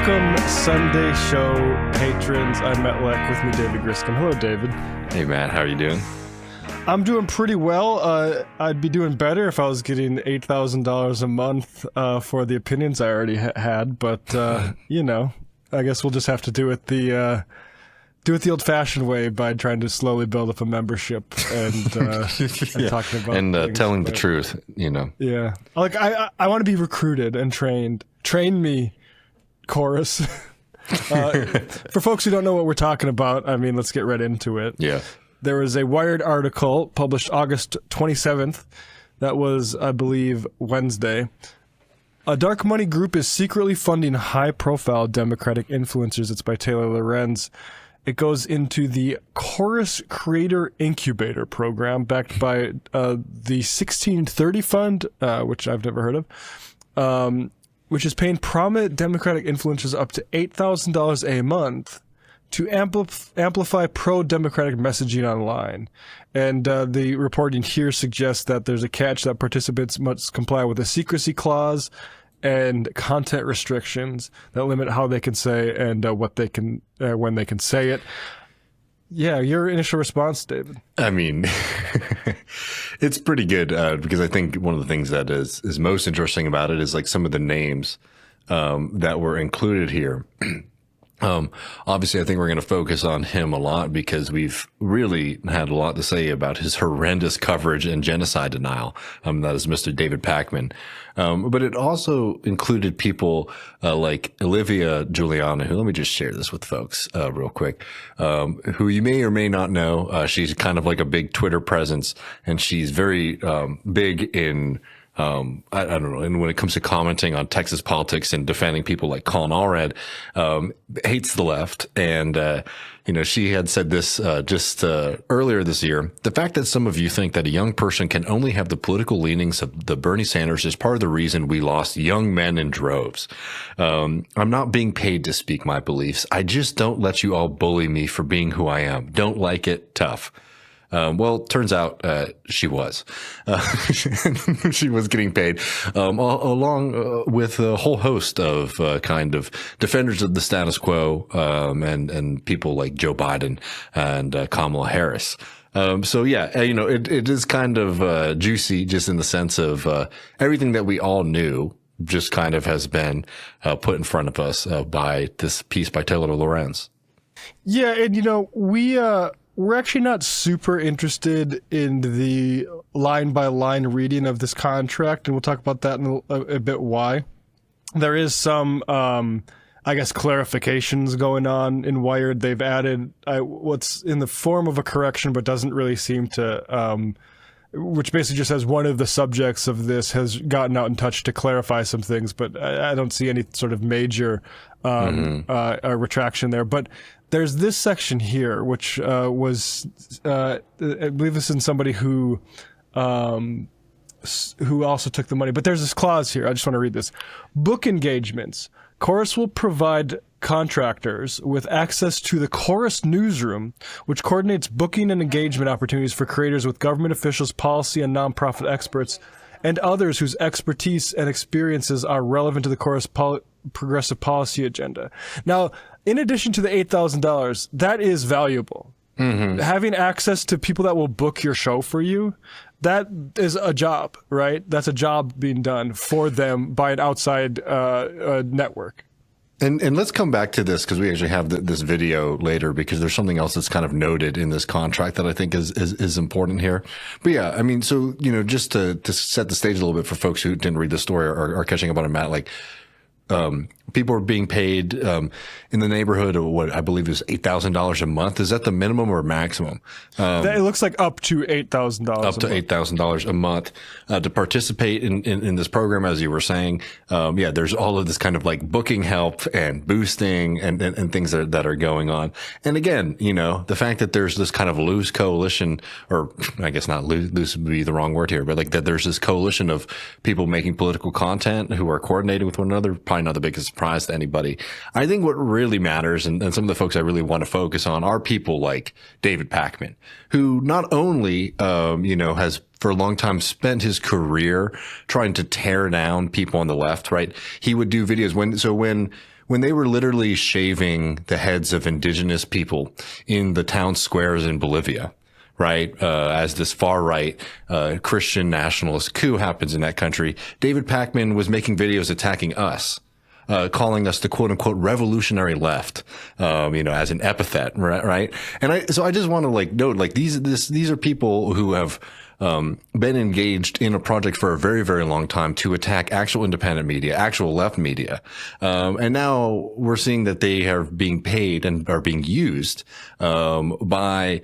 Welcome, Sunday Show patrons. I'm Matt Leck, with me David Griscom. Hello, David. Hey, Matt. How are you doing? I'm doing pretty well. I'd be doing better if I was getting $8,000 a month for the opinions I already had, but you know, I guess we'll just have to do it the old-fashioned way by trying to slowly build up a membership and, and talking about and telling the truth. You know. Yeah, like I want to be recruited and trained. Train me, chorus. For folks who don't know what we're talking about, I mean, let's get right into it. Yeah. There was a Wired article published August 27th. That was, I believe, Wednesday. A dark money group is secretly funding high-profile Democratic influencers. It's by Taylor Lorenz. It goes into the Chorus Creator Incubator program, backed by the 1630 Fund, which I've never heard of, which is paying prominent Democratic influencers up to $8,000 a month to amplify pro-democratic messaging online. And the reporting here suggests that there's a catch, that participants must comply with a secrecy clause and content restrictions that limit how they can say and what they can, when they can say it. Yeah, your initial response, David. I mean, it's pretty good because I think one of the things that is most interesting about it is like some of the names that were included here. Obviously, I think we're going to focus on him a lot because we've really had a lot to say about his horrendous coverage and genocide denial. That is Mr. David Pacman. But it also included people like Olivia Giuliana, who, let me just share this with folks real quick, who you may or may not know. She's kind of like a big Twitter presence, and she's very big in I don't know. And when it comes to commenting on Texas politics and defending people like Colin Allred, hates the left. And, you know, she had said this just earlier this year. The fact that some of you think that a young person can only have the political leanings of the Bernie Sanders is part of the reason we lost young men in droves. I'm not being paid to speak my beliefs. I just don't let you all bully me for being who I am. Don't like it? Tough. Well, turns out she was. She was getting paid along with a whole host of kind of defenders of the status quo and people like Joe Biden and Kamala Harris. So yeah, you know, it is kind of juicy just in the sense of everything that we all knew just kind of has been put in front of us by this piece by Taylor Lorenz. Yeah, and you know, we're actually not super interested in the line-by-line reading of this contract, and we'll talk about that in a bit why. There is some, I guess, clarifications going on in Wired. They've added what's in the form of a correction but doesn't really seem to, which basically just says one of the subjects of this has gotten out in touch to clarify some things, but I don't see any sort of major retraction there. But there's this section here, which was, I believe this is somebody who also took the money. But there's this clause here. I just want to read this. Book engagements. Chorus will provide contractors with access to the Chorus newsroom, which coordinates booking and engagement opportunities for creators with government officials, policy, and nonprofit experts, and others whose expertise and experiences are relevant to the Chorus progressive policy agenda. Now, in addition to the $8,000, that is valuable. Mm-hmm. Having access to people that will book your show for you, that is a job, right? That's a job being done for them by an outside network. And let's come back to this because we actually have this video later because there's something else that's kind of noted in this contract that I think is important here. But yeah, I mean, so, you know, just to set the stage a little bit for folks who didn't read the story or are catching up on it, Matt, like, people are being paid in the neighborhood of what I believe is $8,000 a month. Is that the minimum or maximum? It looks like up to $8,000. Up to $8,000 a month to participate in this program, as you were saying. Yeah, there's all of this kind of like booking help and boosting and things that are going on. And again, you know, the fact that there's this kind of loose coalition, or I guess not loose would be the wrong word here, but like that there's this coalition of people making political content who are coordinating with one another. Probably not the biggest surprise to anybody. I think what really matters, and some of the folks I really want to focus on, are people like David Pacman, who not only, you know, has for a long time spent his career trying to tear down people on the left, right? He would do videos when when they were literally shaving the heads of indigenous people in the town squares in Bolivia, right? As this far right Christian nationalist coup happens in that country, David Pacman was making videos attacking us. Calling us the quote unquote revolutionary left, as an epithet, right? And so I just want to note, these are people who have, been engaged in a project for a very, very long time to attack actual independent media, actual left media. And now we're seeing that they are being paid and are being used, by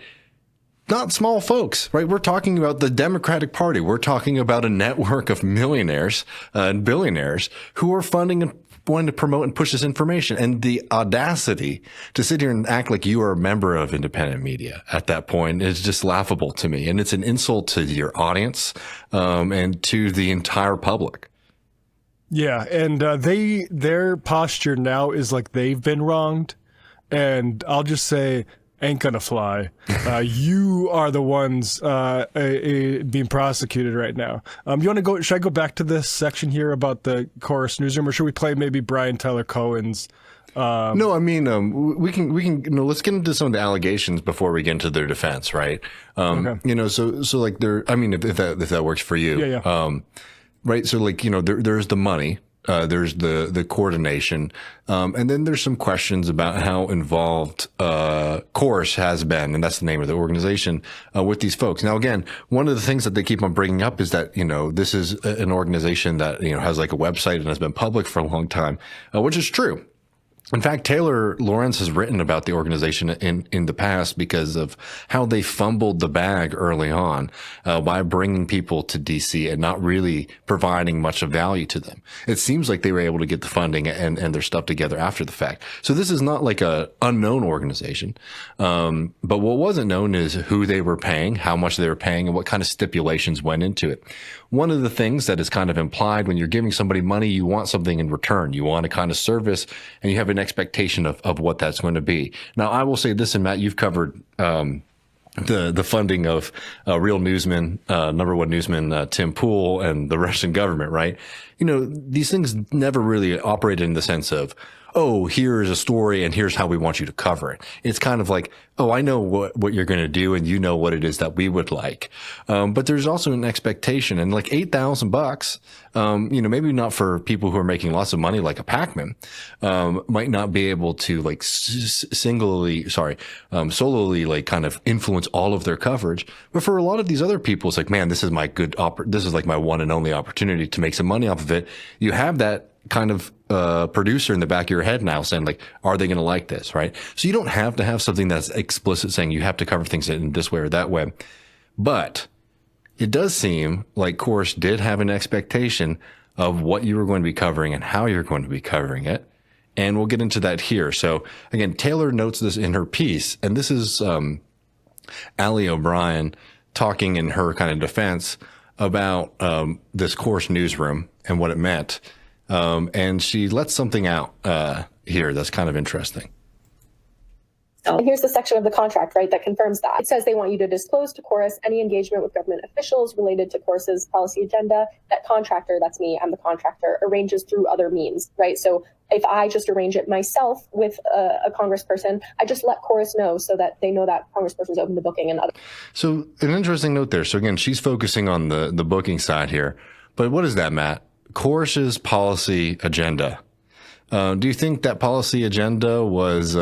not small folks, right? We're talking about the Democratic Party. We're talking about a network of millionaires and billionaires who are funding and wanting to promote and push this information. And the audacity to sit here and act like you are a member of independent media at that point is just laughable to me. And it's an insult to your audience, and to the entire public. Yeah. And their posture now is like they've been wronged. And I'll just say, ain't gonna fly. You are the ones being prosecuted right now. You want to go? Should I go back to this section here about the Chorus newsroom, or should we play maybe Brian Tyler Cohen's? No, I mean, we can. Let's get into some of the allegations before we get into their defense, right? Okay. So like I mean, if that works for you, yeah. Right. So there's the money. There's the coordination, and then there's some questions about how involved Chorus has been, and that's the name of the organization, with these folks. Now, again, one of the things that they keep on bringing up is that this is an organization that has like a website and has been public for a long time, which is true. In fact, Taylor Lorenz has written about the organization in the past because of how they fumbled the bag early on, by bringing people to DC and not really providing much of value to them. It seems like they were able to get the funding and their stuff together after the fact. So this is not like a unknown organization. But what wasn't known is who they were paying, how much they were paying, and what kind of stipulations went into it. One of the things that is kind of implied when you're giving somebody money, you want something in return. You want a kind of service, and you have an expectation of what that's going to be. Now, I will say this, and Matt, you've covered the funding of real newsman, number one newsman, Tim Pool, and the Russian government, right? These things never really operated in the sense of, oh, here's a story and here's how we want you to cover it. It's kind of like, oh, I know what you're going to do and you know what it is that we would like. But there's also an expectation, and like $8,000, maybe not for people who are making lots of money like a Pacman, might not be able to like solely like kind of influence all of their coverage. But for a lot of these other people, it's like, man, this is my this is like my one and only opportunity to make some money off of it. You have that kind of producer in the back of your head now saying like, are they going to like this, right? So you don't have to have something that's explicit saying you have to cover things in this way or that way. But it does seem like Chorus did have an expectation of what you were going to be covering and how you're going to be covering it. And we'll get into that here. So again, Taylor notes this in her piece, and this is Allie O'Brien talking in her kind of defense about this Chorus newsroom and what it meant. And she lets something out here that's kind of interesting. So here's the section of the contract, right, that confirms that. It says they want you to disclose to Chorus any engagement with government officials related to Chorus's policy agenda. That contractor, that's me, I'm the contractor, arranges through other means, right? So if I just arrange it myself with a congressperson, I just let Chorus know so that they know that congressperson's opened the booking and other. So an interesting note there. So again, she's focusing on the booking side here. But what is that, Matt? Chorus's policy agenda. Do you think that policy agenda was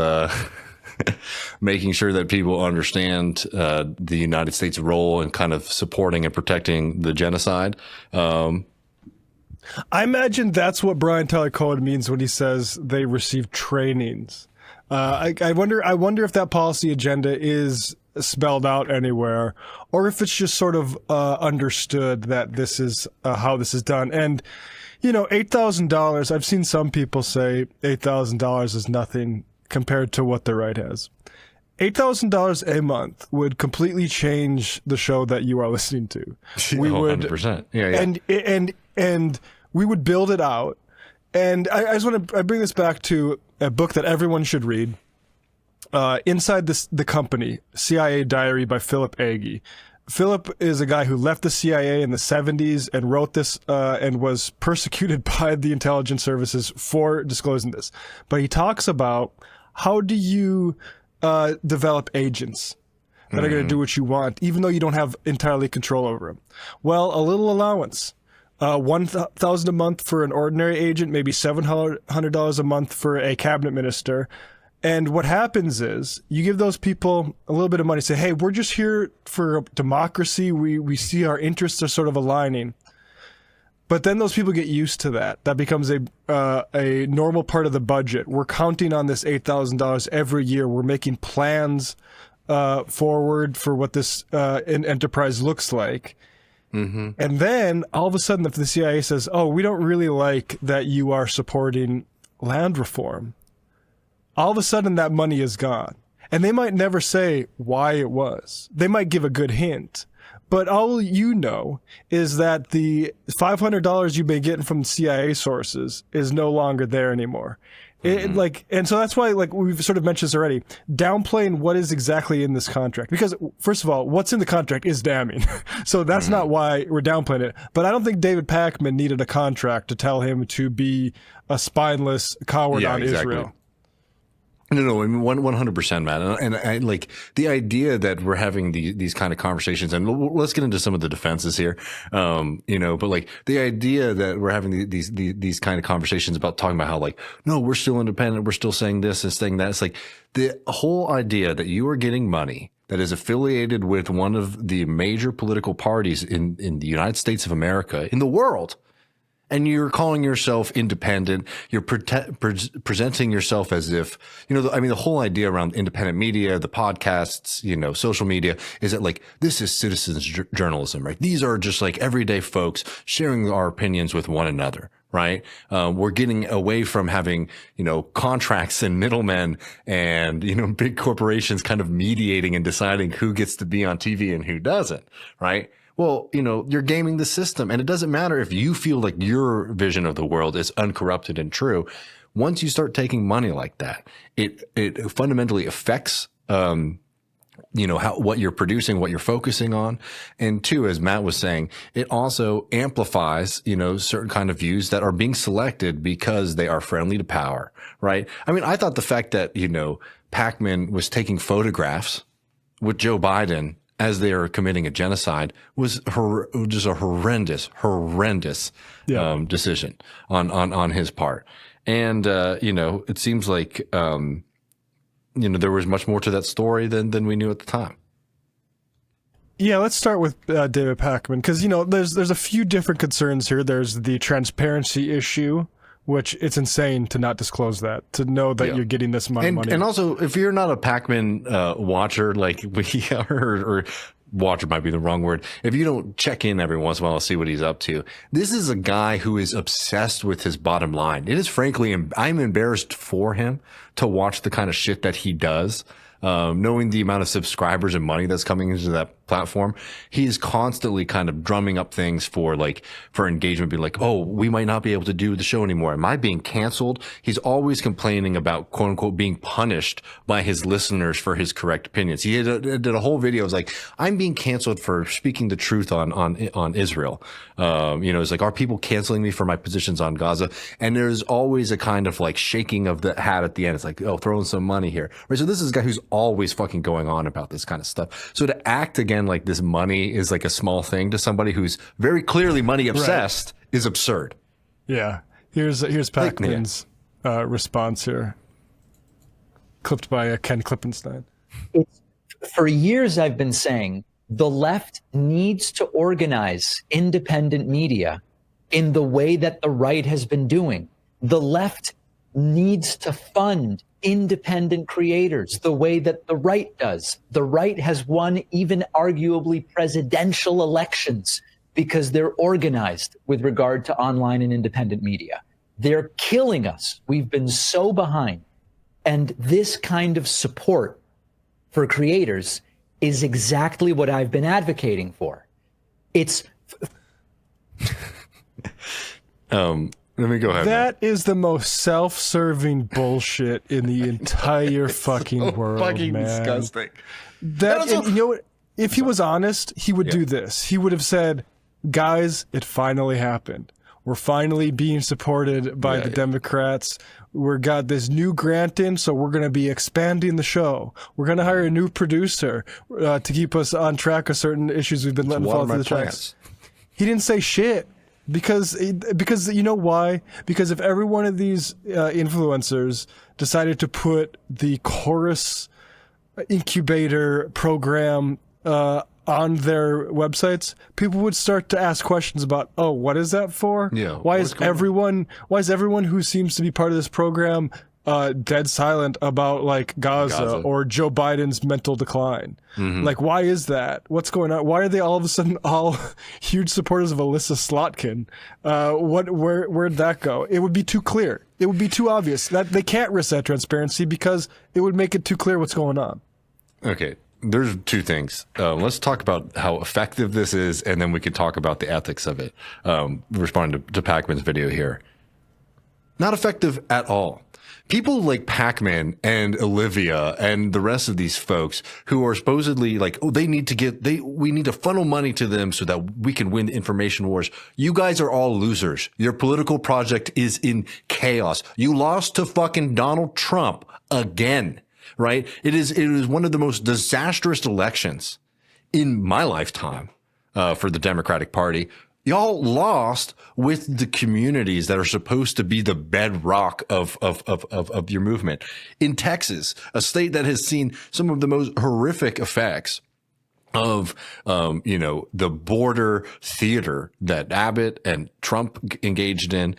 making sure that people understand the United States role in kind of supporting and protecting the genocide? I imagine that's what Brian Tyler Cohen means when he says they receive trainings. I wonder if that policy agenda is spelled out anywhere, or if it's just sort of understood that this is how this is done. And $8,000. I've seen some people say $8,000 is nothing compared to what the right has. $8,000 a month would completely change the show that you are listening to. We would 100%. Yeah. And we would build it out. And I bring this back to a book that everyone should read. Inside the Company, CIA Diary by Philip Agee. Philip is a guy who left the CIA in the 70s and wrote this and was persecuted by the intelligence services for disclosing this. But he talks about how do you develop agents that are going to do what you want, even though you don't have entirely control over them. Well, a little allowance. $1,000 a month for an ordinary agent, maybe $700 a month for a cabinet minister. And what happens is you give those people a little bit of money, say, hey, we're just here for democracy. We see our interests are sort of aligning. But then those people get used to that. That becomes a normal part of the budget. We're counting on this $8,000 every year. We're making plans forward for what this enterprise looks like. Mm-hmm. And then all of a sudden, if the CIA says, oh, we don't really like that you are supporting land reform, all of a sudden that money is gone. And they might never say why it was. They might give a good hint. But all you know is that the $500 you've been getting from CIA sources is no longer there anymore. And so that's why, like we've sort of mentioned this already, downplaying what is exactly in this contract. Because first of all, what's in the contract is damning. So that's not why we're downplaying it. But I don't think David Pacman needed a contract to tell him to be a spineless coward on Israel. No, I mean 100%, Matt, and I like the idea that we're having these kind of conversations, and let's get into some of the defenses here, but like the idea that we're having these kind of conversations about talking about how like no, we're still independent, we're still saying this and saying that. It's like the whole idea that you are getting money that is affiliated with one of the major political parties in the United States of America, in the world. And you're calling yourself independent. You're presenting yourself as if, the whole idea around independent media, the podcasts, social media is that like, this is citizens journalism, right? These are just like everyday folks sharing our opinions with one another, right? We're getting away from having, contracts and middlemen and, big corporations kind of mediating and deciding who gets to be on TV and who doesn't, right? Well, you're gaming the system, and it doesn't matter if you feel like your vision of the world is uncorrupted and true. Once you start taking money like that, it fundamentally affects, what you're producing, what you're focusing on. And two, as Matt was saying, it also amplifies, certain kind of views that are being selected because they are friendly to power, right? I mean, I thought the fact that, Pacman was taking photographs with Joe Biden as they are committing a genocide was just a horrendous decision on his part. And, it seems like, there was much more to that story than we knew at the time. Yeah, let's start with David Pacman, because, there's a few different concerns here. There's the transparency issue, which it's insane to not disclose that, to know that you're getting this money. And also, if you're not a Pacman watcher, like we are, or watcher might be the wrong word, if you don't check in every once in a while to see what he's up to, this is a guy who is obsessed with his bottom line. It is frankly, I'm embarrassed for him to watch the kind of shit that he does. Knowing the amount of subscribers and money that's coming into that platform, he's constantly kind of drumming up things for engagement, being like, oh, we might not be able to do the show anymore. Am I being canceled? He's always complaining about quote unquote being punished by his listeners for his correct opinions. He did a whole video. It was like, I'm being canceled for speaking the truth on Israel. It's like, are people canceling me for my positions on Gaza? And there's always a kind of like shaking of the hat at the end. It's like, oh, throwing some money here. Right. So this is a guy who's always fucking going on about this kind of stuff. So to act again like this money is like a small thing to somebody who's very clearly money obsessed is absurd. Yeah. Here's Pacman's response here, clipped by Ken Klippenstein. For years I've been saying the left needs to organize independent media in the way that the right has been doing. The left needs to fund independent creators the way that the right does. The right has won even arguably presidential elections because they're organized with regard to online and independent media. They're killing us. We've been so behind. And this kind of support for creators is exactly what I've been advocating for. It's let me go ahead. That is the most self-serving bullshit in the entire fucking world, fucking man. Disgusting. And you know what? if he was honest, he would do this. He would have said, guys, it finally happened. We're finally being supported by the Democrats. We've got this new grant in, so we're going to be expanding the show. We're going to hire a new producer to keep us on track of certain issues we've been letting fall through the tracks. He didn't say shit because you know why? Because if every one of these influencers decided to put the chorus incubator program on their websites, people would start to ask questions about, oh, what is that for? Yeah. Why is everyone who seems to be part of this program dead silent about like Gaza or Joe Biden's mental decline? Like, why is that? What's going on? Why are they all of a sudden all huge supporters of Alyssa Slotkin? Where'd that go? It would be too clear. It would be too obvious. That they can't risk that transparency because it would make it too clear what's going on. Okay. There's two things. Let's talk about how effective this is, and then we can talk about the ethics of it. Responding to Pacman's video here. Not effective at all. People like Pacman and Olivia and the rest of these folks who are supposedly like, oh, we need to funnel money to them so that we can win information wars. You guys are all losers. Your political project is in chaos. You lost to fucking Donald Trump again. Right? It is one of the most disastrous elections in my lifetime for the Democratic Party. Y'all lost with the communities that are supposed to be the bedrock of your movement. In Texas, a state that has seen some of the most horrific effects of, the border theater that Abbott and Trump engaged in,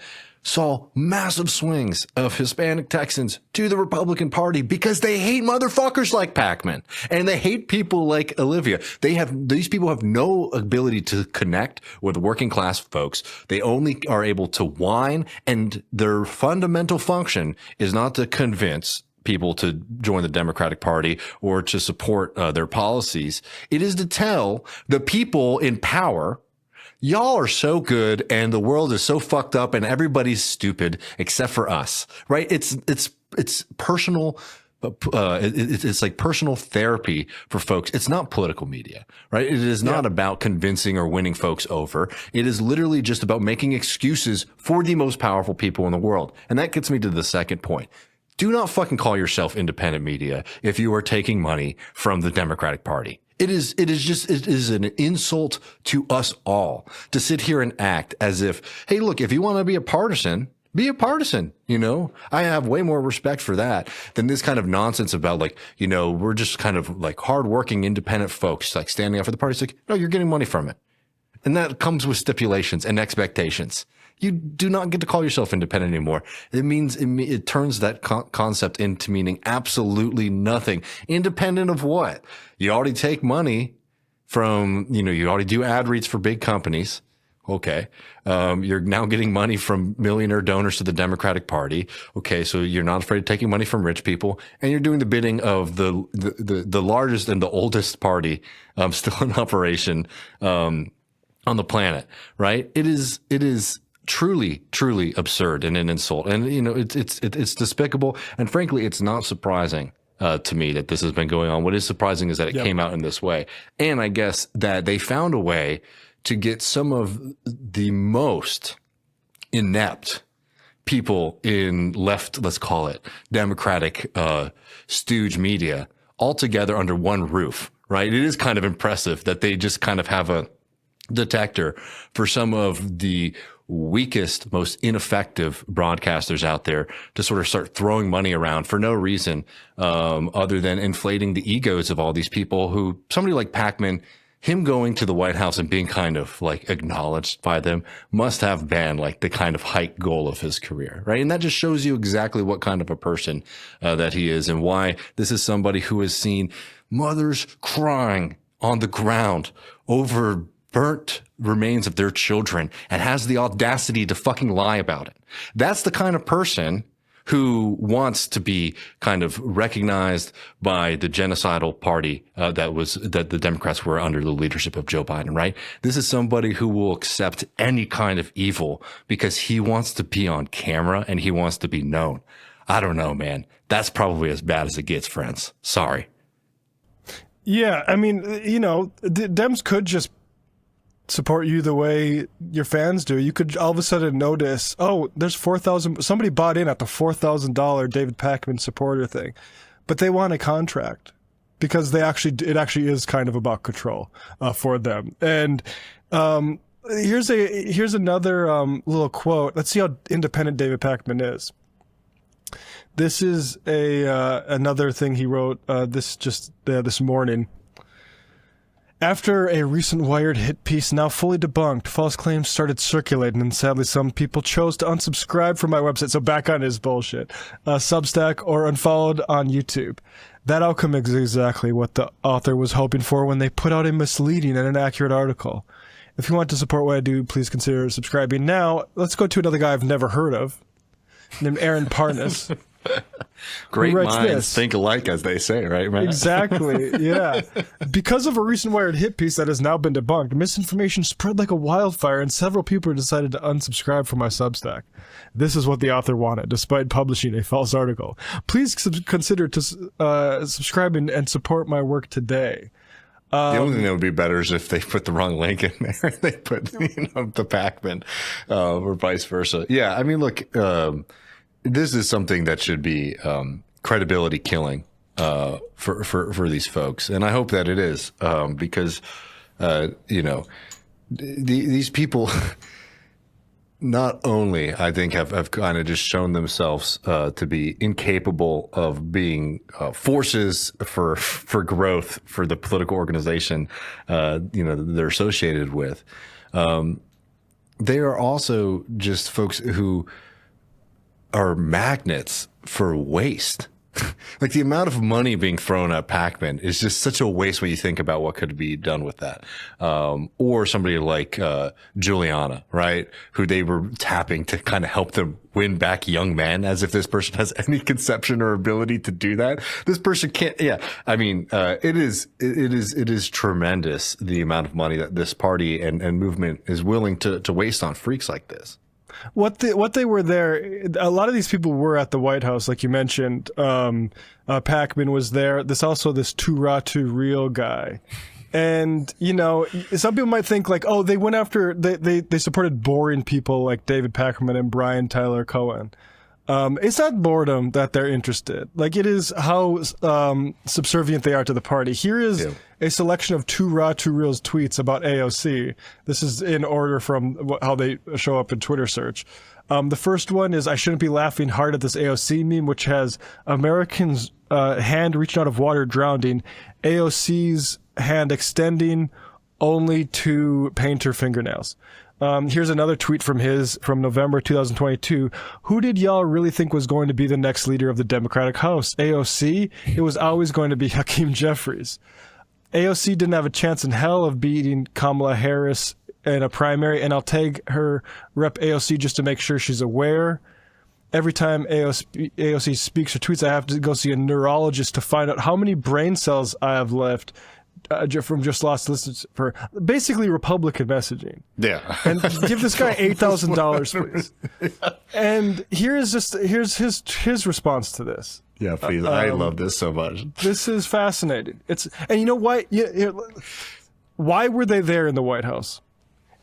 saw massive swings of Hispanic Texans to the Republican Party because they hate motherfuckers like Pacman and they hate people like Olivia. These people have no ability to connect with working class folks. They only are able to whine, and their fundamental function is not to convince people to join the Democratic Party or to support their policies. It is to tell the people in power, y'all are so good and the world is so fucked up and everybody's stupid except for us, right? It's personal. It's like personal therapy for folks. It's not political media, right? It is not about convincing or winning folks over. It is literally just about making excuses for the most powerful people in the world. And that gets me to the second point. Do not fucking call yourself independent media if you are taking money from the Democratic Party. It is an insult to us all to sit here and act as if, hey, look, if you want to be a partisan, be a partisan. I have way more respect for that than this kind of nonsense about like, we're just kind of like hardworking independent folks like standing up for the party. It's like, no, you're getting money from it. And that comes with stipulations and expectations. You do not get to call yourself independent anymore. It means it turns that concept into meaning absolutely nothing. Independent of what? You already take money from, you already do ad reads for big companies. Okay. You're now getting money from millionaire donors to the Democratic Party. Okay. So you're not afraid of taking money from rich people, and you're doing the bidding of the largest and the oldest party, still in operation, on the planet, right? It is truly absurd and an insult. And, it's despicable. And frankly, it's not surprising to me that this has been going on. What is surprising is that it came out in this way. And I guess that they found a way to get some of the most inept people in left, let's call it Democratic, stooge media all together under one roof, right? It is kind of impressive that they just kind of have a detector for some of the weakest, most ineffective broadcasters out there to sort of start throwing money around for no reason other than inflating the egos of all these people who, somebody like Pacman, him going to the White House and being kind of like acknowledged by them must have been like the kind of height goal of his career, right? And that just shows you exactly what kind of a person that he is and why this is somebody who has seen mothers crying on the ground over burnt remains of their children and has the audacity to fucking lie about it. That's the kind of person who wants to be kind of recognized by the genocidal party that the Democrats were under the leadership of Joe Biden, right? This is somebody who will accept any kind of evil because he wants to be on camera and he wants to be known. I don't know, man. That's probably as bad as it gets, friends. Sorry. Yeah, I mean, Dems could just support you the way your fans do. You could all of a sudden notice, oh, there's 4,000. Somebody bought in at the $4,000 David Pacman supporter thing, but they want a contract because it actually is kind of about control for them. And here's another little quote. Let's see how independent David Pacman is. This is another thing he wrote this morning. After a recent Wired hit piece now fully debunked, false claims started circulating, and sadly some people chose to unsubscribe from my website, so back on his bullshit, Substack, or unfollowed on YouTube. That outcome is exactly what the author was hoping for when they put out a misleading and inaccurate article. If you want to support what I do, please consider subscribing. Now, let's go to another guy I've never heard of, named Aaron Parnas. Great minds think alike, as they say, right, man? Exactly, yeah. Because of a recent Wired hit piece that has now been debunked, misinformation spread like a wildfire, and several people decided to unsubscribe from my Substack. This is what the author wanted, despite publishing a false article. Please consider subscribing and support my work today. The only thing that would be better is if they put the wrong link in there. They put, the Pacman, or vice versa. Yeah, I mean, look, this is something that should be credibility killing for these folks, and I hope that it is, because these people not only, I think, have kind of just shown themselves to be incapable of being forces for growth for the political organization they're associated with. They are also just folks who are magnets for waste. Like, the amount of money being thrown at Pacman is just such a waste when you think about what could be done with that. Or somebody like Juliana, right? Who they were tapping to kind of help them win back young men, as if this person has any conception or ability to do that. This person can't. Yeah, I mean, it is tremendous the amount of money that this party and movement is willing to waste on freaks like this. What they were there, a lot of these people were at the White House, like you mentioned. Pacman was there. This too raw, too real guy. And, some people might think like, oh, they went after, they supported boring people like David Pacman and Tyler Cohen. It's not boredom that they're interested. Like, it is how subservient they are to the party. Here is a selection of Too Raw, Too Real's tweets about AOC. This is in order from how they show up in Twitter search. The first one is, I shouldn't be laughing hard at this AOC meme, which has Americans' hand reaching out of water drowning, AOC's hand extending only to paint her fingernails. Here's another tweet from November 2022. Who did y'all really think was going to be the next leader of the Democratic House? AOC? It was always going to be Hakeem Jeffries. AOC didn't have a chance in hell of beating Kamala Harris in a primary, and I'll tag her Rep AOC just to make sure she's aware. Every time AOC speaks or tweets, I have to go see a neurologist to find out how many brain cells I have left. From just lost listens for basically Republican messaging. Yeah. And give this guy $8,000, please. Yeah. And here's his response to this. Yeah, please. I love this so much. This is fascinating. And you know why? Why were they there in the White House?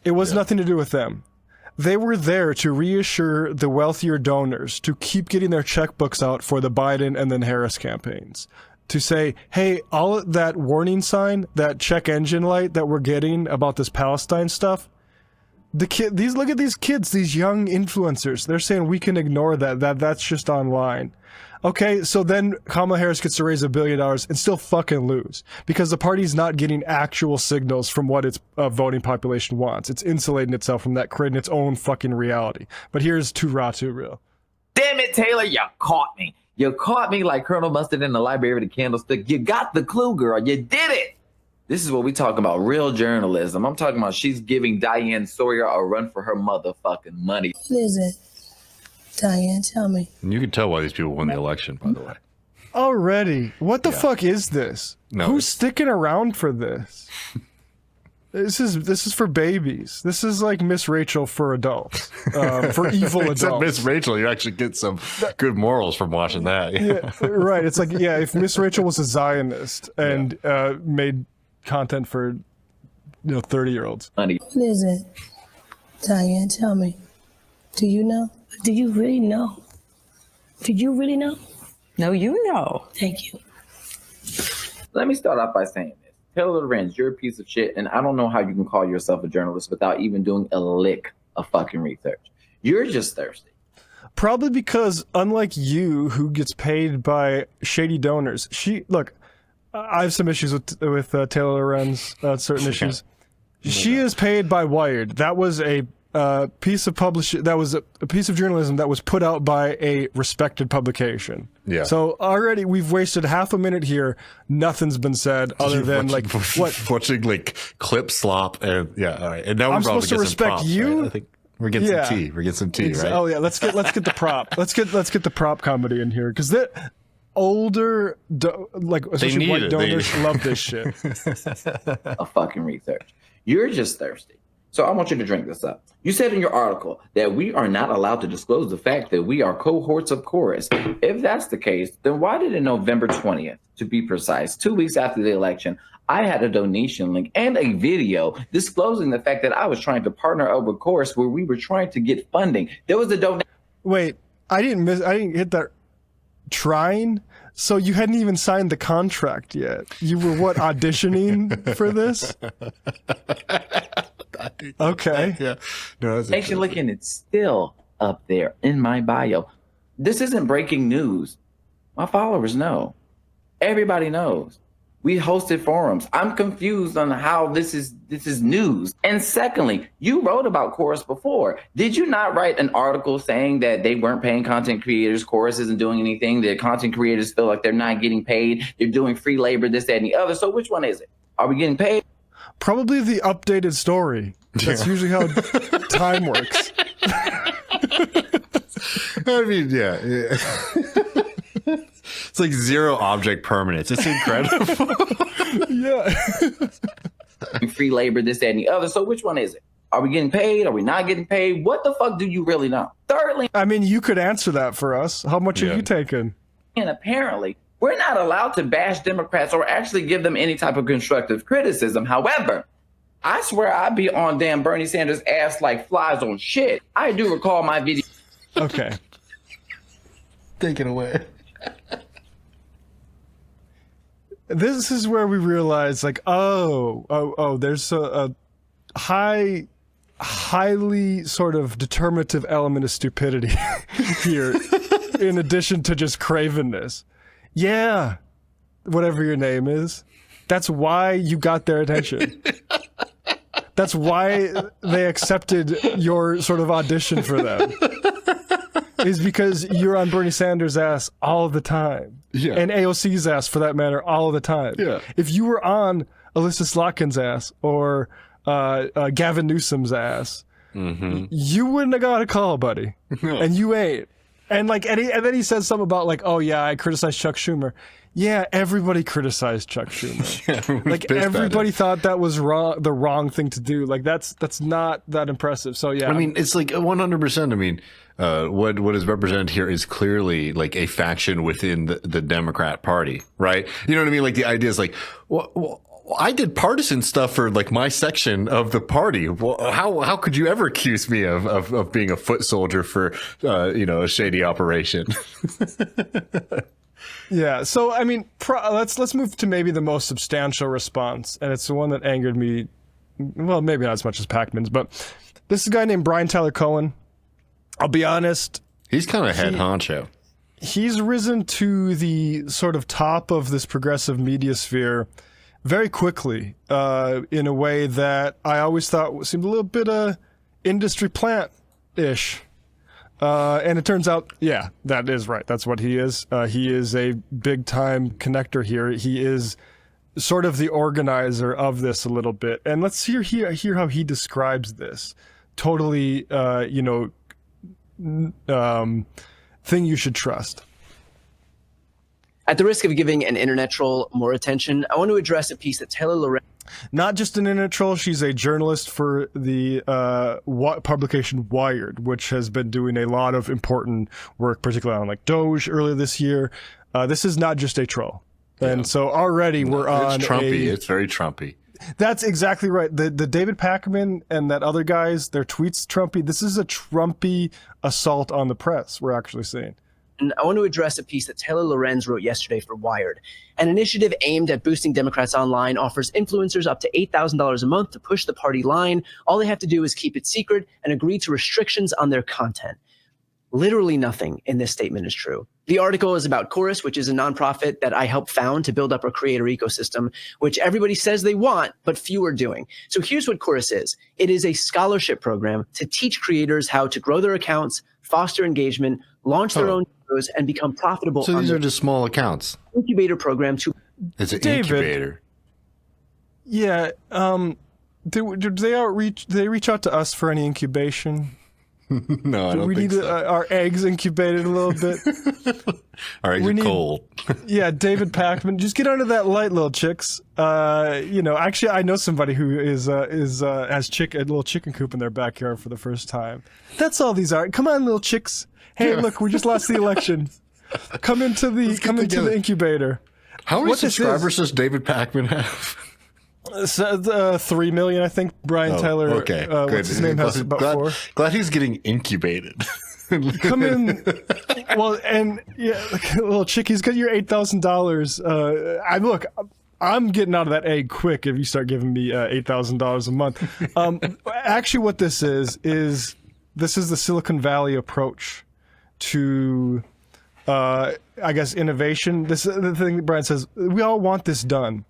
It was nothing to do with them. They were there to reassure the wealthier donors to keep getting their checkbooks out for the Biden and then Harris campaigns. To say, hey, all of that warning sign, that check engine light that we're getting about this Palestine stuff, look at these kids, these young influencers. They're saying we can ignore that's just online. Okay, so then Kamala Harris gets to raise $1 billion and still fucking lose because the party's not getting actual signals from what its voting population wants. It's insulating itself from that, creating its own fucking reality. But here's Too Raw, Too Real. Damn it, Taylor, you caught me. You caught me like Colonel Mustard in the Library of the Candlestick. You got the clue, girl. You did it. This is what we talk about, real journalism. I'm talking about she's giving Diane Sawyer a run for her motherfucking money. What is it? Diane, tell me. And you can tell why these people won the election, by the way. Already. What the fuck is this? No, Who's sticking around for this? This is for babies. This is like Miss Rachel for adults, for evil Except adults. Miss Rachel, you actually get some good morals from watching that. Yeah, right. It's like, yeah, if Miss Rachel was a Zionist and made content for 30-year-olds. What is it? Diane, tell me. Do you know? Do you really know? Did you really know? No, you know. Thank you. Let me start off by saying this. Taylor Lorenz, you're a piece of shit, and I don't know how you can call yourself a journalist without even doing a lick of fucking research. You're just thirsty. Probably because, unlike you, who gets paid by shady donors, I have some issues with Taylor Lorenz, certain issues. She is paid by Wired. That was a piece of publishing. That was a piece of journalism that was put out by a respected publication. Yeah. So already we've wasted half a minute here. Nothing's been said other than watching like clip slop and all right. And now we're I'm about supposed to get respect some props, you. Right? I think we're getting some tea. We're getting some tea, right? Oh yeah. Let's get the prop. Let's get the prop comedy in here because that older especially white donors love this shit. A fucking research. You're just thirsty. So I want you to drink this up. You said in your article that we are not allowed to disclose the fact that we are cohorts of chorus. If that's the case, then why did on November 20th, to be precise, 2 weeks after the election, I had a donation link and a video disclosing the fact that I was trying to partner up with Chorus where we were trying to get funding. There was a donation. Wait, I didn't hit that trying? So you hadn't even signed the contract yet. You were auditioning for this? Okay. Yeah. No, that's Donation link, and it's still up there in my bio. This isn't breaking news. My followers know. Everybody knows. We hosted forums. I'm confused on how this is news. And secondly, you wrote about Chorus before. Did you not write an article saying that they weren't paying content creators? Chorus isn't doing anything. The content creators feel like they're not getting paid. They're doing free labor, this, that, and the other. So which one is it? Are we getting paid? Probably the updated story. That's usually how time works. I mean, yeah. It's like zero object permanence. It's incredible. Yeah. Free labor, this, that, and the other. So which one is it? Are we getting paid? Are we not getting paid? What the fuck do you really know? Thirdly, I mean, you could answer that for us. How much are you taking? and apparently, we're not allowed to bash Democrats or actually give them any type of constructive criticism. However, I swear I'd be on damn Bernie Sanders' ass like flies on shit. I do recall my video. Okay. Take it away. This is where we realize, like, there's a highly sort of determinative element of stupidity here, in addition to just cravenness. Yeah, whatever your name is, that's why you got their attention. That's why they accepted your sort of audition for them. Is because you're on Bernie Sanders' ass all the time. Yeah. And AOC's ass, for that matter, all the time. Yeah. If you were on Alyssa Slotkin's ass or Gavin Newsom's ass, you wouldn't have got a call, buddy. No. And you ain't. And then he says something about like, oh yeah, I criticized Chuck Schumer. Yeah, everybody criticized Chuck Schumer. Like everybody thought that was the wrong thing to do. Like that's not that impressive. So yeah, I mean, it's like 100%. I mean, what is represented here is clearly like a faction within the Democrat Party, right? You know what I mean? Like the idea is like, well, I did partisan stuff for like my section of the party. Well, how could you ever accuse me of being a foot soldier for a shady operation? Yeah. So I mean, let's move to maybe the most substantial response, and it's the one that angered me. Well, maybe not as much as Pacman's, but this is a guy named Brian Tyler Cohen. I'll be honest. He's kind of head honcho. He's risen to the sort of top of this progressive media sphere very quickly, in a way that I always thought seemed a little bit industry plant-ish. And it turns out, yeah, that is right. That's what he is. He is a big-time connector here. He is sort of the organizer of this a little bit. And let's hear how he describes this. Totally, thing you should trust. At the risk of giving an internet troll more attention, I want to address a piece that Taylor Lorenz. Not just an internet troll, she's a journalist for the publication Wired, which has been doing a lot of important work, particularly on like Doge earlier this year. This is not just a troll. And so already we're on It's Trumpy. It's very Trumpy. That's exactly right. The David Pacman and that other guy's, their tweets Trumpy. This is a Trumpy assault on the press, we're actually seeing. And I want to address a piece that Taylor Lorenz wrote yesterday for Wired. An initiative aimed at boosting Democrats online offers influencers up to $8,000 a month to push the party line. All they have to do is keep it secret and agree to restrictions on their content. Literally nothing in this statement is true. The article is about Chorus, which is a nonprofit that I helped found to build up our creator ecosystem, which everybody says they want, but few are doing. So here's what Chorus is. It is a scholarship program to teach creators how to grow their accounts, foster engagement, launch their own shows, and become profitable. So these are just small accounts. Incubator program to It's an David. incubator. Yeah. Did they reach out to us for any incubation? No, I don't We think need so. our eggs incubated a little bit. All right, you're need- cold. Yeah, David Pacman, just get under that light, little chicks. Actually, I know somebody who has a little chicken coop in their backyard for the first time. That's all these are. Come on, little chicks. Hey, look, we just lost the election. Come into the incubator. How many What this subscribers does David Pacman have? 3 million, I think. Brian Tyler. Okay, good. What's his name has about 4. Glad he's getting incubated. Come in. Well, and yeah, like, little chick, he's got your $8,000. I'm getting out of that egg quick if you start giving me $8,000 a month. Actually, what this is the Silicon Valley approach to, I guess, innovation. This is the thing that Brian says. We all want this done.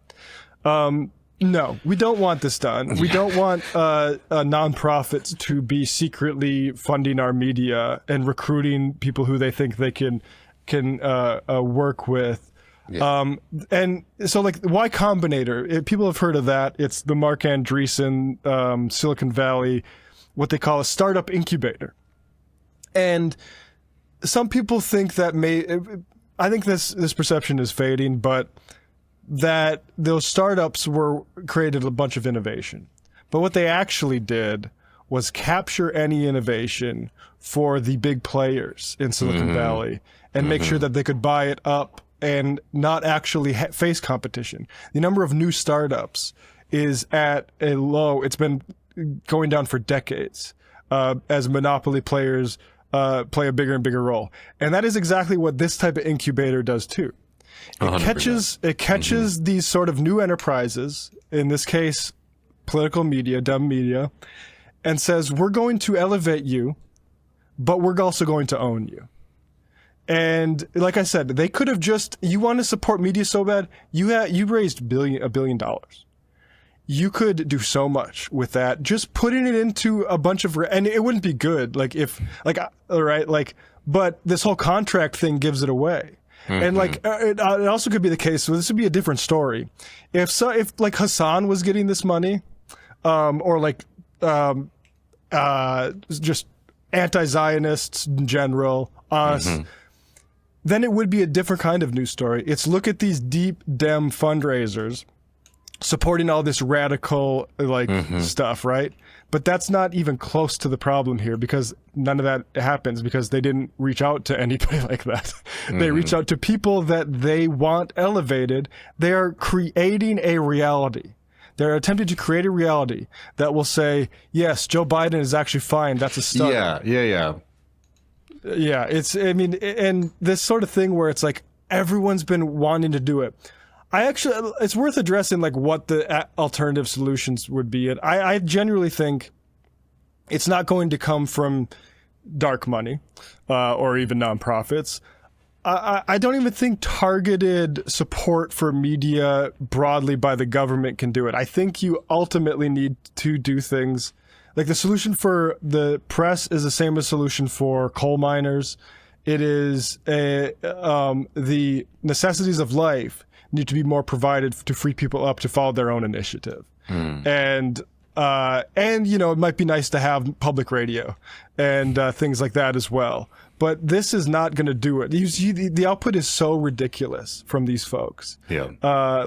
No, we don't want this done. We don't want nonprofits to be secretly funding our media and recruiting people who they think they can work with. Yeah. And so, like, Y Combinator, people have heard of that. It's the Mark Andreessen, Silicon Valley, what they call a startup incubator. And some people think that I think this perception is fading, but that those startups created a bunch of innovation. But what they actually did was capture any innovation for the big players in Silicon Valley and make sure that they could buy it up and not actually face competition. The number of new startups is at a low. It's been going down for decades as monopoly players play a bigger and bigger role. And that is exactly what this type of incubator does too. It catches these sort of new enterprises, in this case, political media, dumb media, and says, we're going to elevate you, but we're also going to own you. And like I said, they could have you want to support media so bad, you raised $1 billion. You could do so much with that, just putting it into a bunch of, and it wouldn't be good. But this whole contract thing gives it away. And it also could be the case. So this would be a different story. If like Hassan was getting this money, or just anti-Zionists in general, us, then it would be a different kind of news story. It's look at these deep Dem fundraisers supporting all this radical stuff, right? But that's not even close to the problem here, because none of that happens because they didn't reach out to anybody like that. They reach out to people that they want elevated. They are creating a reality. They're attempting to create a reality that will say, yes, Joe Biden is actually fine. That's a start. Yeah. Yeah, and this sort of thing where it's like everyone's been wanting to do it. It's worth addressing what the alternative solutions would be. And I genuinely think it's not going to come from dark money or even nonprofits. I don't even think targeted support for media broadly by the government can do it. I think you ultimately need to do things like the solution for the press is the same as solution for coal miners. It is the necessities of life need to be more provided to free people up to follow their own initiative. And And, you know, it might be nice to have public radio and things like that as well. But this is not going to do it. You see, the output is so ridiculous from these folks. Yeah.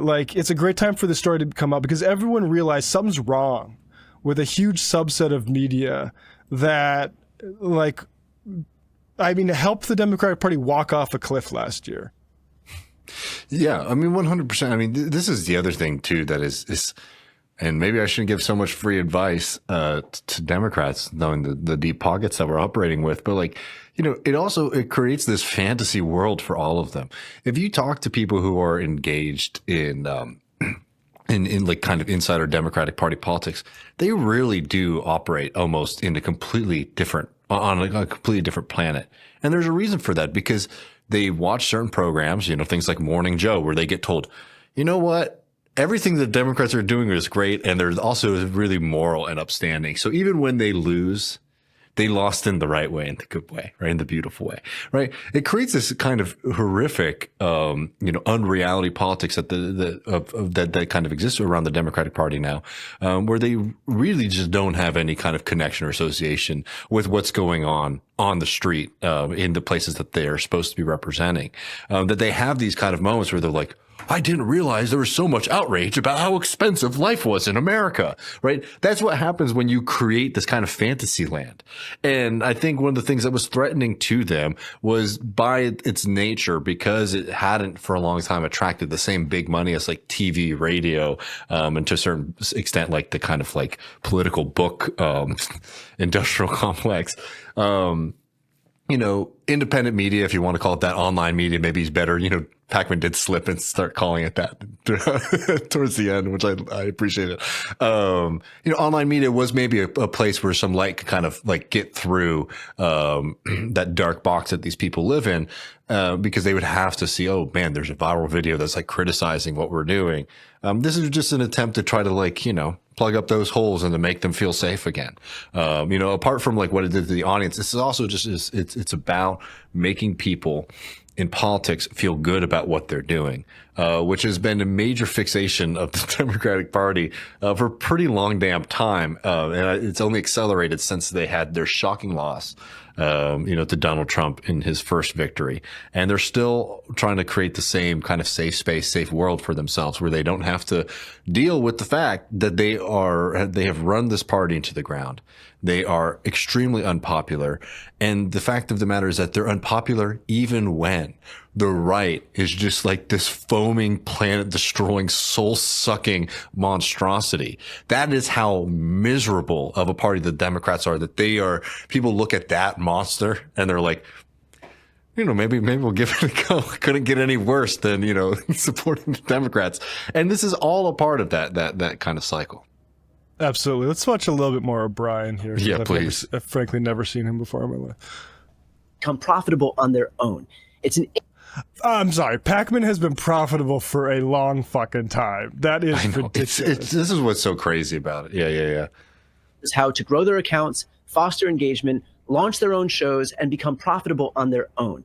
Like, it's a great time for the story to come out because everyone realized something's wrong with a huge subset of media that, like, I mean, helped the Democratic Party walk off a cliff last year. Yeah, I mean, 100%. I mean, this is the other thing, too, that is and maybe I shouldn't give so much free advice to Democrats, knowing the deep pockets that we're operating with. But, like, you know, it creates this fantasy world for all of them. If you talk to people who are engaged in like kind of insider Democratic Party politics, they really do operate almost in a completely different, on a completely different planet. And there's a reason for that, because they watch certain programs, you know, things like Morning Joe, where they get told, you know what? Everything the Democrats are doing is great, and they're also really moral and upstanding. So even when they lose, they lost in the right way, in the good way, right? In the beautiful way, right? It creates this kind of horrific, you know, unreality politics that that kind of exists around the Democratic Party now, where they really just don't have any kind of connection or association with what's going on the street, in the places that they are supposed to be representing. That they have these kind of moments where they're like, I didn't realize there was so much outrage about how expensive life was in America, right? That's what happens when you create this kind of fantasy land. And I think one of the things that was threatening to them was, by its nature, because it hadn't for a long time attracted the same big money as like TV, radio, and to a certain extent, like the kind of like political book, industrial complex. You know, independent media, if you want to call it that, online media, maybe is better. You know, Pacman did slip and start calling it that towards the end, which I appreciate it. You know, online media was maybe a place where some light could kind of like get through, that dark box that these people live in, because they would have to see, oh man, there's a viral video that's like criticizing what we're doing. This is just an attempt to try to, like, you know, plug up those holes and to make them feel safe again. You know, apart from like what it did to the audience, this is also just, it's about making people in politics feel good about what they're doing, which has been a major fixation of the Democratic Party for a pretty long damn time. And it's only accelerated since they had their shocking loss, you know, to Donald Trump in his first victory. And they're still trying to create the same kind of safe space, safe world for themselves, where they don't have to deal with the fact that they have run this party into the ground. They are extremely unpopular. And the fact of the matter is that they're unpopular even when the right is just like this foaming, planet destroying, soul sucking monstrosity. That is how miserable of a party the Democrats are, that they are. People look at that monster and they're like, you know, maybe we'll give it a go. Couldn't get any worse than, you know, supporting the Democrats. And this is all a part of that kind of cycle. Absolutely. Let's watch a little bit more of Brian here. Yeah, please. I've frankly never seen him before in my life. Become profitable on their own. It's an I'm sorry. Pacman has been profitable for a long fucking time. That is ridiculous. This is what's so crazy about it. Yeah. is how to grow their accounts, foster engagement, launch their own shows, and become profitable on their own.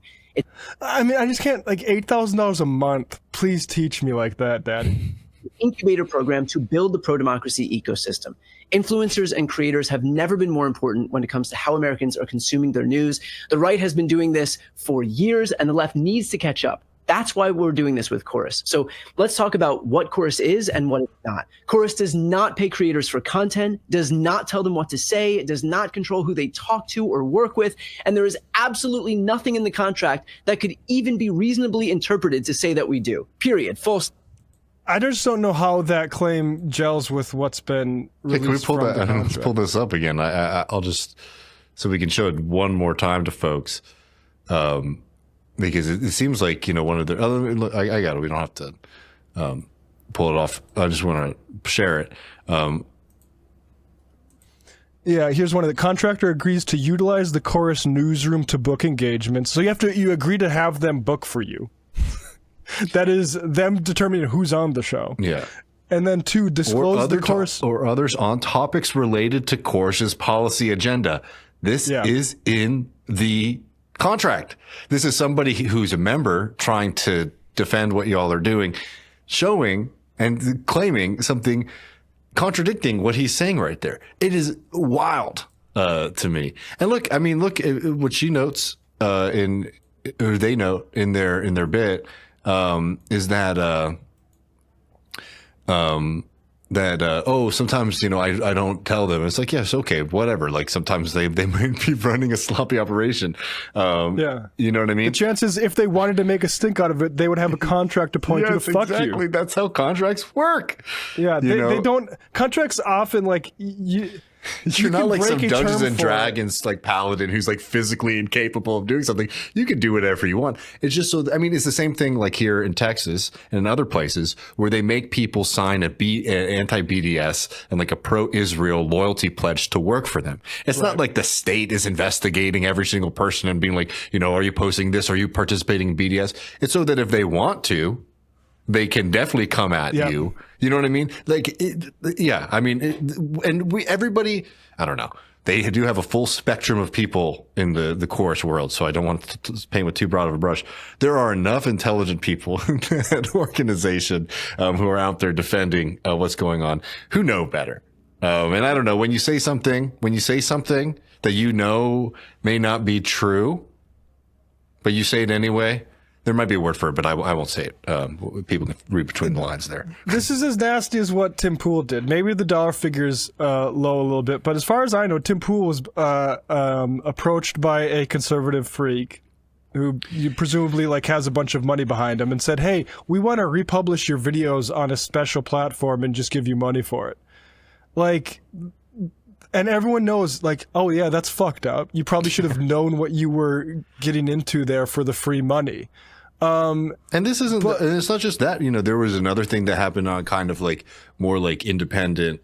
I mean, I just can't, like, $8,000 a month. Please teach me like that, Daddy. Incubator program to build the pro-democracy ecosystem. Influencers and creators have never been more important when it comes to how Americans are consuming their news. The right has been doing this for years, and the left needs to catch up. That's why we're doing this with Chorus. So let's talk about what Chorus is and what it's not. Chorus does not pay creators for content, does not tell them what to say, it does not control who they talk to or work with, and there is absolutely nothing in the contract that could even be reasonably interpreted to say that we do. Period. Full stop. I just don't know how that claim gels with what's been released. Hey, can we pull from that? the contract. Let's pull this up again. I'll just, so we can show it one more time to folks, because it seems like, you know, one of the other. I got it. We don't have to pull it off. I just want to share it. Yeah, here's one of the contractor agrees to utilize the Chorus newsroom to book engagements. So you agree to have them book for you. That is them determining who's on the show. Yeah. And then 2, disclose the Chorus or others on topics related to Chorus's policy agenda. This is in the contract. This is somebody who's a member trying to defend what y'all are doing, showing and claiming something contradicting what he's saying right there. It is wild to me. And look at what she notes or they note in their bit is that sometimes I don't tell them. It's like, yes, okay, whatever. Like sometimes they might be running a sloppy operation. Yeah, you know what I mean. The chances, if they wanted to make a stink out of it, they would have a contract to point to the fuck exactly. you. That's how contracts work. Yeah, they don't. Contracts often you're not like some break a Dungeons term and for Dragons like paladin who's like physically incapable of doing something. You can do whatever you want. It's just it's the same thing like here in Texas and in other places where they make people sign an anti-BDS and like a pro-Israel loyalty pledge to work for them. It's not like the state is investigating every single person and being like, are you posting this? Are you participating in BDS? It's so that if they want to, they can definitely come at you. You know what I mean? Everybody, I don't know. They do have a full spectrum of people in the chorus world, so I don't want to paint with too broad of a brush. There are enough intelligent people in that organization who are out there defending what's going on, who know better. And I don't know, when you say something that may not be true, but you say it anyway, there might be a word for it, but I won't say it. People can read between the lines there. This is as nasty as what Tim Pool did. Maybe the dollar figure's low a little bit, but as far as I know, Tim Pool was approached by a conservative freak who presumably has a bunch of money behind him and said, "Hey, we want to republish your videos on a special platform and just give you money for it." And everyone knows, oh yeah, that's fucked up. You probably should have known what you were getting into there for the free money. And this isn't, and it's not just that, there was another thing that happened on kind of more independent,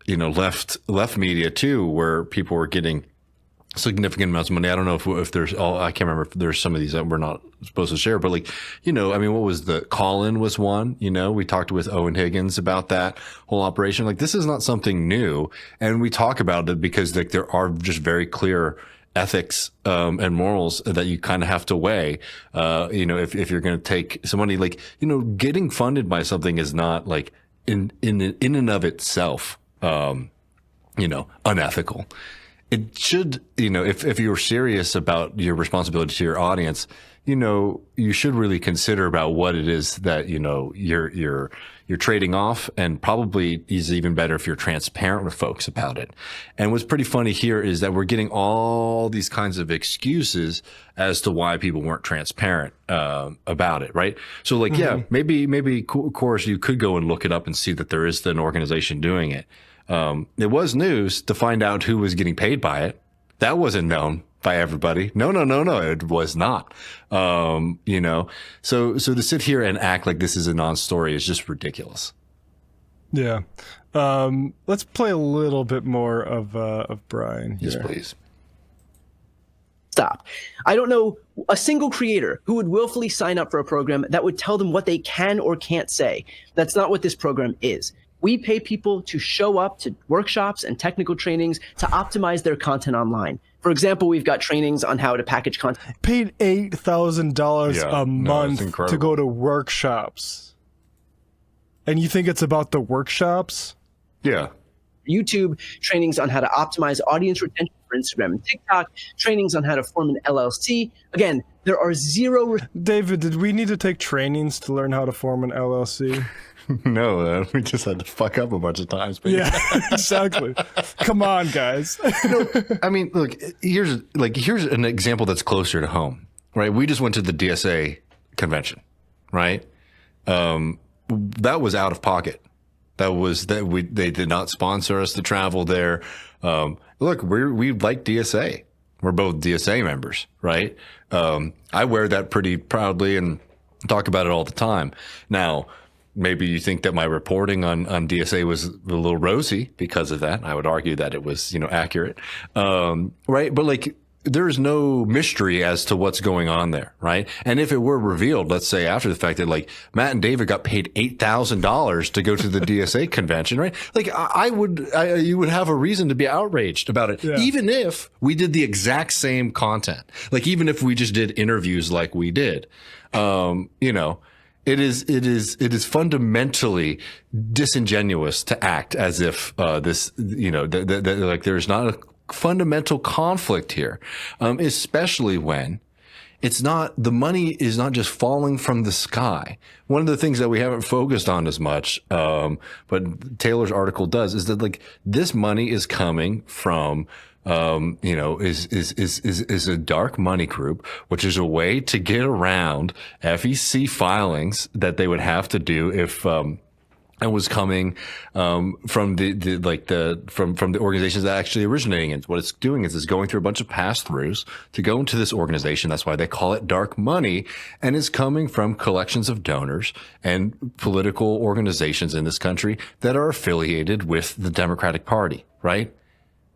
left media too, where people were getting significant amounts of money. I don't know if there's I can't remember if there's some of these that we're not supposed to share, but what was Colin was one, we talked with Owen Higgins about that whole operation. This is not something new. And we talk about it because there are just very clear ethics, and morals that you kind of have to weigh. If you're going to take some money, getting funded by something is not in and of itself, unethical. It should, if you're serious about your responsibility to your audience, you should really consider about what it is that, you're trading off, and probably is even better if you're transparent with folks about it. And what's pretty funny here is that we're getting all these kinds of excuses as to why people weren't transparent, about it. Right. So yeah, maybe of course you could go and look it up and see that there is an organization doing it. It was news to find out who was getting paid by it. That wasn't known by everybody. No, it was not. So to sit here and act like this is a non-story is just ridiculous. Yeah. Let's play a little bit more of Brian here. Yes, please. Stop. I don't know a single creator who would willfully sign up for a program that would tell them what they can or can't say. That's not what this program is. We pay people to show up to workshops and technical trainings to optimize their content online. For example, we've got trainings on how to package content. Paid $8,000 a month to go to workshops. And you think it's about the workshops? Yeah. YouTube trainings on how to optimize audience retention for Instagram and TikTok, trainings on how to form an LLC. Again, there are zero... David, did we need to take trainings to learn how to form an LLC? No, we just had to fuck up a bunch of times. But yeah, exactly. Come on, guys. Look, here's an example that's closer to home, right? We just went to the DSA convention, right? That was out of pocket. They did not sponsor us to travel there. Look, we like DSA. We're both DSA members, right? I wear that pretty proudly and talk about it all the time. Now, maybe you think that my reporting on DSA was a little rosy because of that. I would argue that it was, accurate. Right. But there is no mystery as to what's going on there. Right. And if it were revealed, let's say after the fact that Matt and David got paid $8,000 to go to the DSA convention, right? You would have a reason to be outraged about it. Yeah. Even if we did the exact same content, even if we just did interviews like we did, It is fundamentally disingenuous to act as if this, like there's not a fundamental conflict here, especially when the money is not just falling from the sky. One of the things that we haven't focused on as much, but Taylor's article does, is that like this money is coming from, is a dark money group, which is a way to get around FEC filings that they would have to do if, and was coming from the organizations that actually originating it. What it's doing is it's going through a bunch of pass-throughs to go into this organization. That's why they call it dark money, and is coming from collections of donors and political organizations in this country that are affiliated with the Democratic Party, right?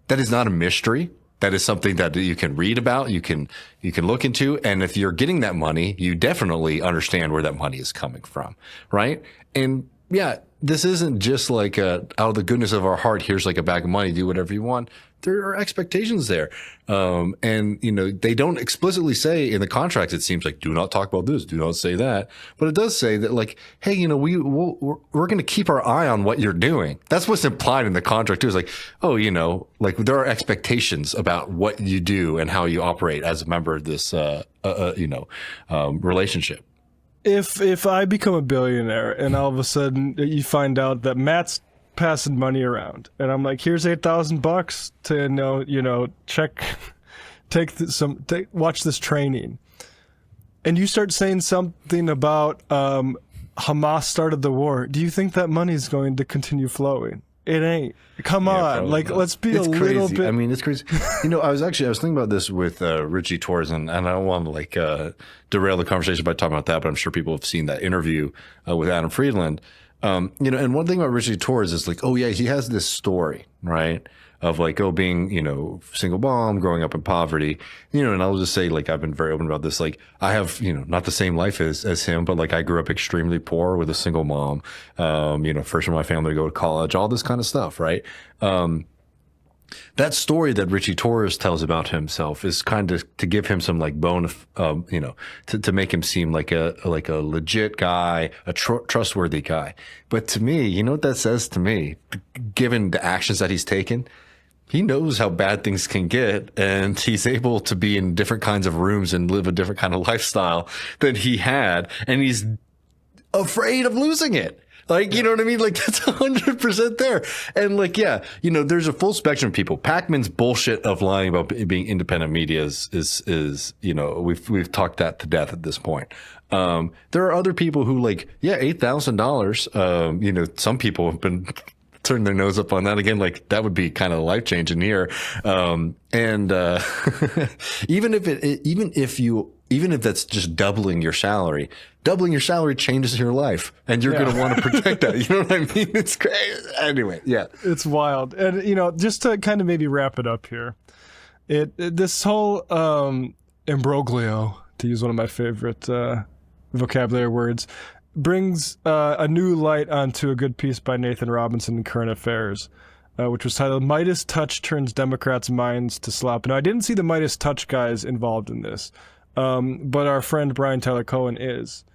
That is not a mystery. That is something that you can read about, you can look into, and if you're getting that money, you definitely understand where that money is coming from, right? And yeah, this isn't just like out of the goodness of our heart, here's like a bag of money, do whatever you want. There are expectations there. And, they don't explicitly say in the contract, it seems like, do not talk about this, do not say that. But it does say that like, hey, we're going to keep our eye on what you're doing. That's what's implied in the contract too. Is like, oh, like there are expectations about what you do and how you operate as a member of this, relationship. If I become a billionaire and all of a sudden you find out that Matt's passing money around and I'm like, here's $8,000 to watch this training, and you start saying something about Hamas started the war, do you think that money is going to continue flowing? It ain't. Come on. Like, let's be it's a crazy. little bit. I mean, it's crazy. I was thinking about this with Richie Torres, and I don't want to derail the conversation by talking about that, but I'm sure people have seen that interview with Adam Friedland. And one thing about Richie Torres is like, oh yeah, he has this story, right? Of like, being, single mom, growing up in poverty, and I'll just say, like, I've been very open about this. Like, I have, not the same life as him, but like, I grew up extremely poor with a single mom, first in my family to go to college, all this kind of stuff, right? That story that Richie Torres tells about himself is kind of to give him some like bone, to make him seem like a legit guy, a trustworthy guy. But to me, you know what that says to me, given the actions that he's taken? He knows how bad things can get, and he's able to be in different kinds of rooms and live a different kind of lifestyle than he had, and he's afraid of losing it. Like, you know what I mean? Like, that's 100% there. And like, yeah, there's a full spectrum of people. Pacman's bullshit of lying about being independent media is we've talked that to death at this point. There are other people who like, yeah, $8,000. Some people have been turn their nose up on that again. Like, that would be kind of life changing here. Even if that's just doubling your salary changes your life, and you're going to want to protect that. You know what I mean? It's crazy. Anyway, yeah, it's wild. And just to kind of maybe wrap it up here, this whole imbroglio, to use one of my favorite vocabulary words, brings a new light onto a good piece by Nathan Robinson in Current Affairs, which was titled "Midas Touch Turns Democrats' Minds to Slop." Now, I didn't see the Midas Touch guys involved in this, but our friend Brian Tyler Cohen is.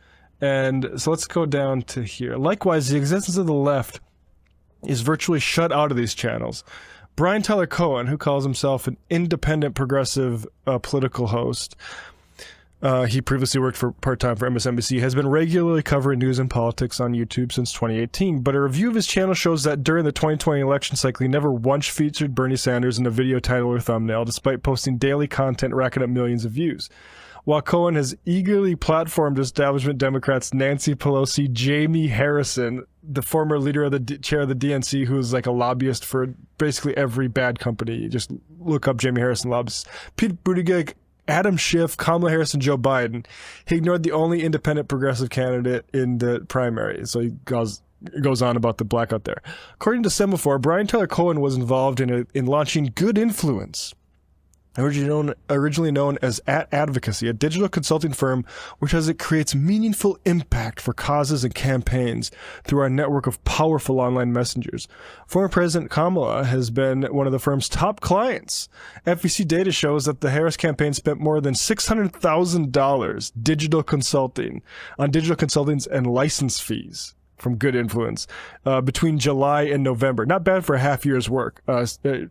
And so let's go down to here. Likewise, the existence of the left is virtually shut out of these channels. Brian Tyler Cohen, who calls himself an independent progressive political host, he previously worked for part-time for MSNBC, has been regularly covering news and politics on YouTube since 2018, but a review of his channel shows that during the 2020 election cycle, he never once featured Bernie Sanders in a video title or thumbnail, despite posting daily content racking up millions of views. While Cohen has eagerly platformed establishment Democrats Nancy Pelosi, Jamie Harrison, the former leader of the chair of the DNC, who is like a lobbyist for basically every bad company. You just look up Jamie Harrison lobbyists. Pete Buttigieg, Adam Schiff, Kamala Harris, and Joe Biden. He ignored the only independent progressive candidate in the primary. So he goes on about the blackout there. According to Semaphore, Brian Tyler Cohen was involved in launching Good Influence, originally known as Advocacy, a digital consulting firm which says it creates meaningful impact for causes and campaigns through our network of powerful online messengers. Former President Kamala has been one of the firm's top clients. FEC data shows that the Harris campaign spent more than $600,000 digital consultings and license fees from Good Influence between July and November. Not bad for a half year's work.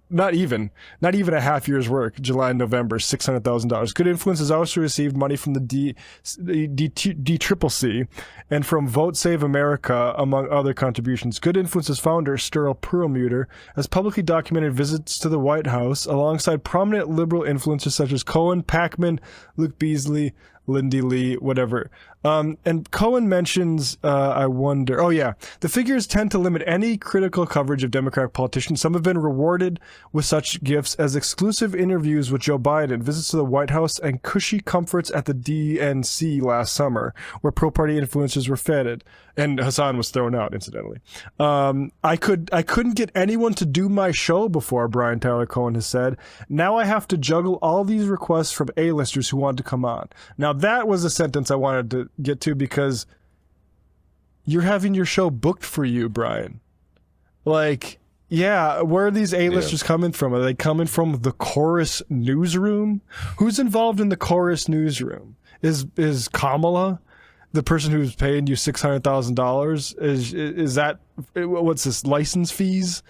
Not even a half year's work. July and November, $600,000. Good Influence has also received money from the DCCC and from Vote Save America, among other contributions. Good Influence's founder, Sterl Perlmutter, has publicly documented visits to the White House alongside prominent liberal influencers such as Cohen, Pacman, Luke Beasley, Lindy Lee, whatever. And Cohen mentions, the figures tend to limit any critical coverage of Democratic politicians. Some have been rewarded with such gifts as exclusive interviews with Joe Biden, visits to the White House, and cushy comforts at the DNC last summer, where pro-party influencers were feted. And Hassan was thrown out, incidentally. I couldn't get anyone to do my show before, Brian Tyler Cohen has said. Now I have to juggle all these requests from A-listers who want to come on. Now that was a sentence I wanted to get to because you're having your show booked for you, Brian. Like, yeah, where are these A-listers coming from? Are they coming from the Chorus newsroom? Who's involved in the Chorus newsroom? Is Kamala the person who's paying you $600,000? Is that, what's this, license fees?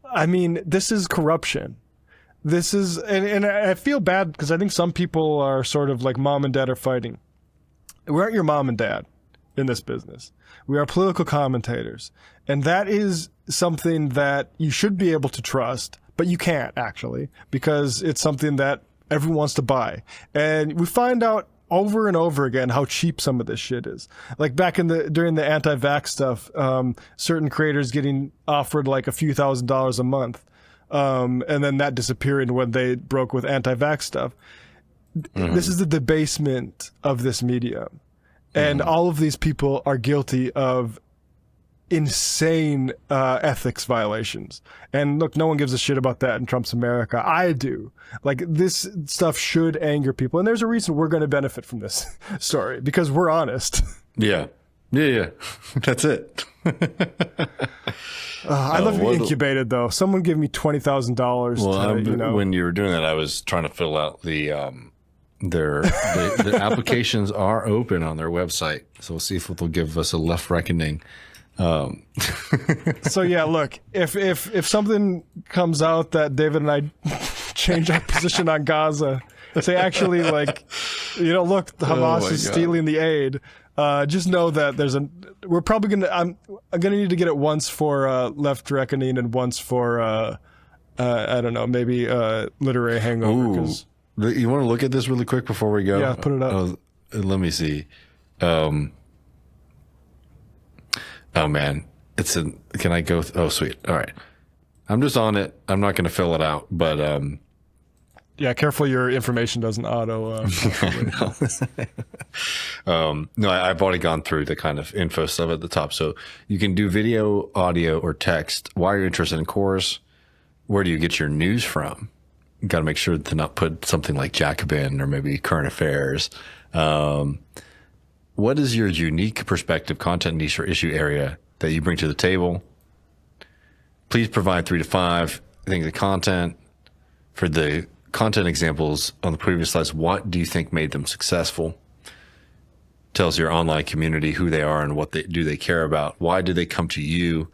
I mean, this is corruption. This is, and I feel bad because I think some people are sort of like mom and dad are fighting. We aren't your mom and dad in this business. We are political commentators. And that is something that you should be able to trust, but you can't actually, because it's something that everyone wants to buy. And we find out over and over again how cheap some of this shit is. Like back during the anti-vax stuff, certain creators getting offered like a few $1,000s a month. And then that disappearing when they broke with anti-vax stuff. Mm-hmm. This is the debasement of this medium. And all of these people are guilty of insane ethics violations. And look, no one gives a shit about that in Trump's America. I do. Like, this stuff should anger people. And there's a reason we're going to benefit from this story, because we're honest. Yeah. That's it. I'd love to be incubated, though. Someone give me $20,000. Well, when you were doing that, I was trying to fill out the applications are open on their website. So we'll see if they'll give us a left reckoning. So yeah, look, if something comes out that David and I change our position on Gaza, say actually, like, look, Hamas is stealing the aid. Just know that we're probably I'm gonna need to get it once for left reckoning and once for I don't know, maybe literary hangover. Ooh, you want to look at this really quick before we go? Yeah, put it up. Let me see. Oh man, can I go? Oh sweet. All right. I'm just on it. I'm not going to fill it out, but yeah, careful your information doesn't auto. No, I've already gone through the kind of info stuff at the top. So you can do video, audio, or text. Why are you interested in Chorus? Where do you get your news from? You got to make sure to not put something like Jacobin or maybe current affairs. What is your unique perspective, content niche, or issue area that you bring to the table? Please provide 3 to 5 things of content. For the content examples on the previous slides, what do you think made them successful? Tells your online community who they are and what they care about. Why do they come to you?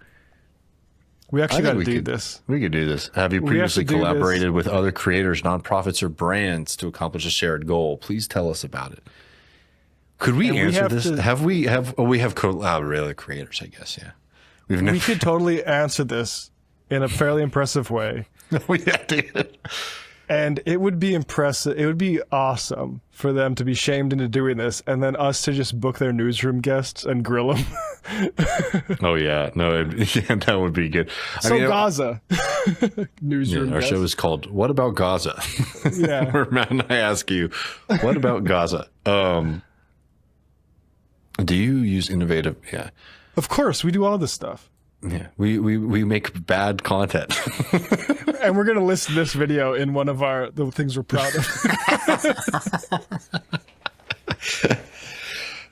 We actually got to do this. We could do this. Have you previously collaborated with other creators, nonprofits, or brands to accomplish a shared goal? Please tell us about it. Could we answer this? We have collaborated creators, I guess. Yeah. We could totally answer this in a fairly impressive way. Dude. And it would be impressive. It would be awesome for them to be shamed into doing this, and then us to just book their newsroom guests and grill them. Oh yeah, no, that would be good. Gaza newsroom. Our show is called "What About Gaza?" Yeah, where Matt and I ask you, "What about Gaza?" Do you use innovative? Yeah, of course we do all this stuff. Yeah, we make bad content. And we're going to list this video in one of the things we're proud of.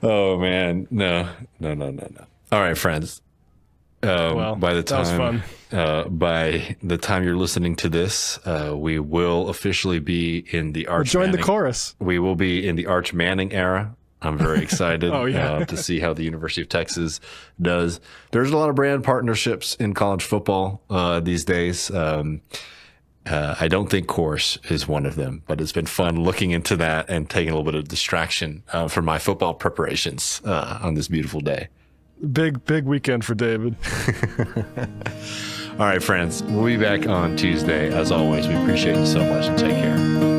Oh man, no. All right, friends. Well, by the that was time fun. by the time you're listening to this, we will officially be in the Arch. Join the Manning- chorus. We will be in the Arch Manning era. I'm very excited Oh, yeah. to see how the University of Texas does. There's a lot of brand partnerships in college football these days. I don't think course is one of them, but it's been fun looking into that and taking a little bit of distraction from my football preparations on this beautiful day. Big weekend for David. All right, friends, we'll be back on Tuesday. As always, we appreciate you so much and take care.